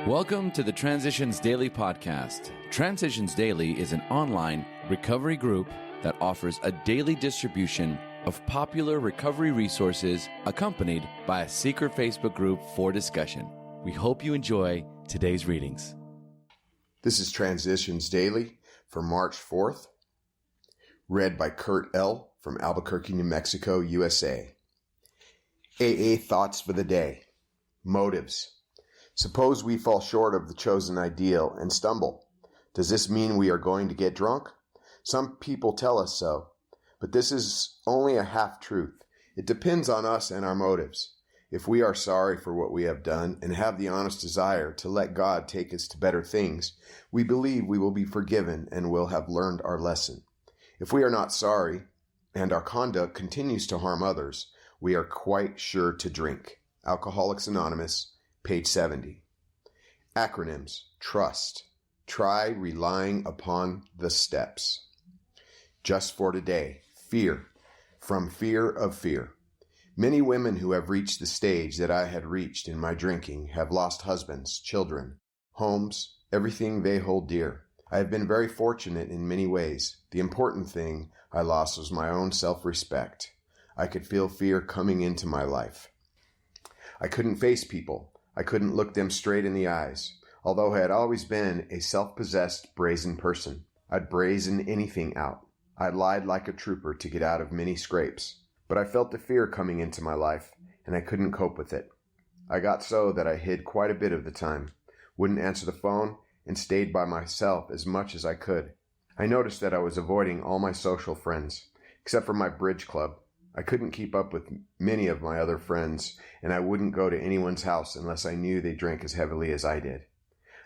Welcome to the Transitions Daily podcast. Transitions Daily is an online recovery group that offers a daily distribution of popular recovery resources accompanied by a secret Facebook group for discussion. We hope you enjoy today's readings. This is Transitions Daily for March 4th, read by Kurt L. from Albuquerque, New Mexico, USA. AA Thoughts for the Day. Motives. Suppose we fall short of the chosen ideal and stumble. Does this mean we are going to get drunk? Some people tell us so, but this is only a half-truth. It depends on us and our motives. If we are sorry for what we have done and have the honest desire to let God take us to better things, we believe we will be forgiven and will have learned our lesson. If we are not sorry and our conduct continues to harm others, we are quite sure to drink. Alcoholics Anonymous, page 70. Acronyms. Trust. Try relying upon the steps. Just for today. Fear. From fear of fear. Many women who have reached the stage that I had reached in my drinking have lost husbands, children, homes, everything they hold dear. I have been very fortunate in many ways. The important thing I lost was my own self-respect. I could feel fear coming into my life. I couldn't face people. I couldn't look them straight in the eyes. Although I had always been a self-possessed, brazen person, I'd brazen anything out. I lied like a trooper to get out of many scrapes. But I felt the fear coming into my life, and I couldn't cope with it. I got so that I hid quite a bit of the time, wouldn't answer the phone, and stayed by myself as much as I could. I noticed that I was avoiding all my social friends, except for my bridge club. I couldn't keep up with many of my other friends, and I wouldn't go to anyone's house unless I knew they drank as heavily as I did.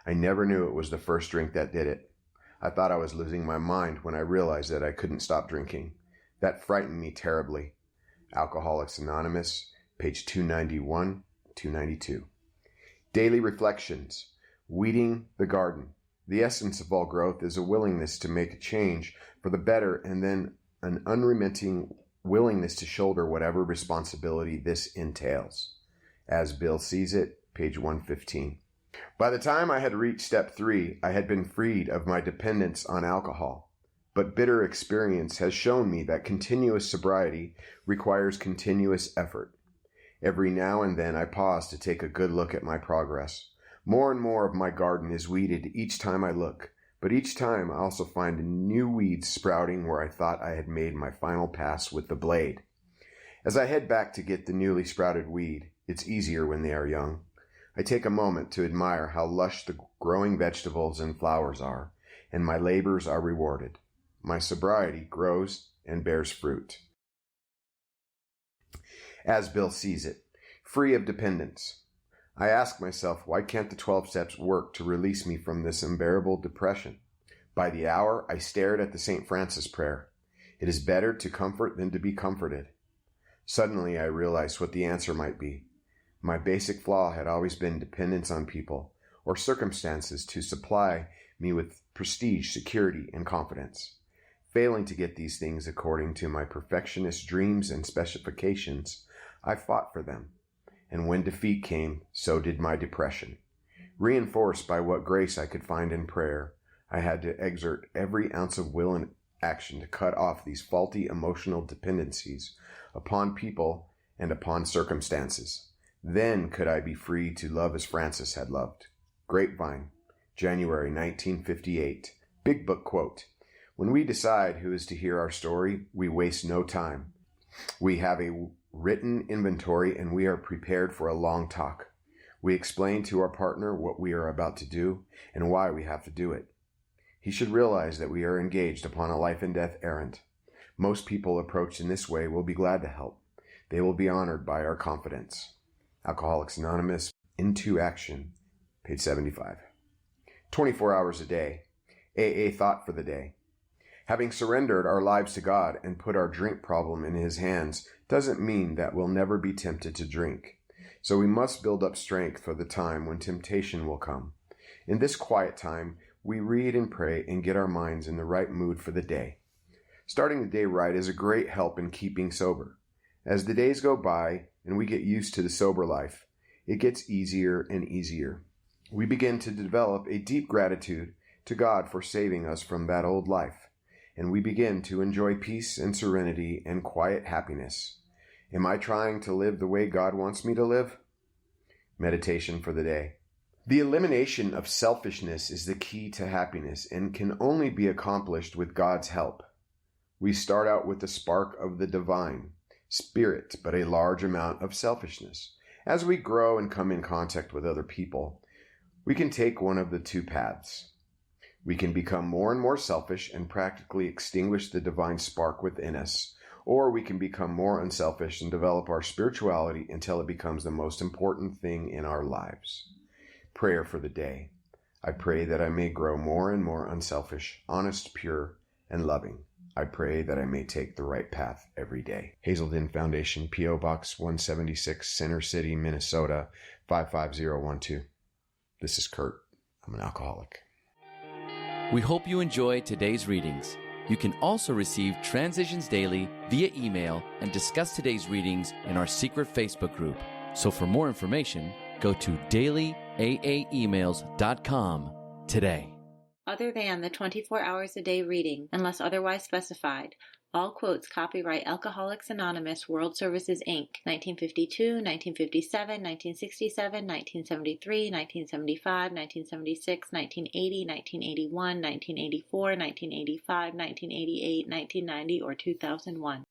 I never knew it was the first drink that did it. I thought I was losing my mind when I realized that I couldn't stop drinking. That frightened me terribly. Alcoholics Anonymous, page 291, 292. Daily Reflections. Weeding the garden. The essence of all growth is a willingness to make a change for the better and then an unremitting willingness to shoulder whatever responsibility this entails. As Bill sees it, page 115. By the time I had reached step 3, I had been freed of my dependence on alcohol. But bitter experience has shown me that continuous sobriety requires continuous effort. Every now and then I pause to take a good look at my progress. More and more of my garden is weeded each time I look. But each time I also find new weeds sprouting where I thought I had made my final pass with the blade. As I head back to get the newly sprouted weed, it's easier when they are young. I take a moment to admire how lush the growing vegetables and flowers are, and my labors are rewarded. My sobriety grows and bears fruit. As Bill sees it, free of dependence. I ask myself, why can't the 12 steps work to release me from this unbearable depression? By the hour, I stared at the St. Francis prayer. It is better to comfort than to be comforted. Suddenly, I realized what the answer might be. My basic flaw had always been dependence on people or circumstances to supply me with prestige, security, and confidence. Failing to get these things according to my perfectionist dreams and specifications, I fought for them. And when defeat came, so did my depression. Reinforced by what grace I could find in prayer, I had to exert every ounce of will and action to cut off these faulty emotional dependencies upon people and upon circumstances. Then could I be free to love as Francis had loved. Grapevine, January 1958. Big Book quote. When we decide who is to hear our story, we waste no time. We have a written inventory and we are prepared for a long talk. We explain to our partner what we are about to do and why we have to do it. He should realize that we are engaged upon a life and death errand. Most people approached in this way will be glad to help. They will be honored by our confidence. Alcoholics Anonymous, Into Action, page 75. 24 hours a day. AA Thought for the Day. Having surrendered our lives to God and put our drink problem in His hands doesn't mean that we'll never be tempted to drink. So we must build up strength for the time when temptation will come. In this quiet time, we read and pray and get our minds in the right mood for the day. Starting the day right is a great help in keeping sober. As the days go by and we get used to the sober life, it gets easier and easier. We begin to develop a deep gratitude to God for saving us from that old life, and we begin to enjoy peace and serenity and quiet happiness. Am I trying to live the way God wants me to live? Meditation for the day. The elimination of selfishness is the key to happiness and can only be accomplished with God's help. We start out with the spark of the divine spirit, but a large amount of selfishness. As we grow and come in contact with other people, we can take one of the two paths. We can become more and more selfish and practically extinguish the divine spark within us, or we can become more unselfish and develop our spirituality until it becomes the most important thing in our lives. Prayer for the day. I pray that I may grow more and more unselfish, honest, pure, and loving. I pray that I may take the right path every day. Hazelden Foundation, P.O. Box 176, Center City, Minnesota, 55012. This is Kurt. I'm an alcoholic. We hope you enjoyed today's readings. You can also receive Transitions Daily via email and discuss today's readings in our secret Facebook group. So for more information, go to dailyaaemails.com today. Other than the 24 hours a day reading, unless otherwise specified, all quotes copyright Alcoholics Anonymous World Services, Inc., 1952, 1957, 1967, 1973, 1975, 1976, 1980, 1981, 1984, 1985, 1988, 1990, or 2001.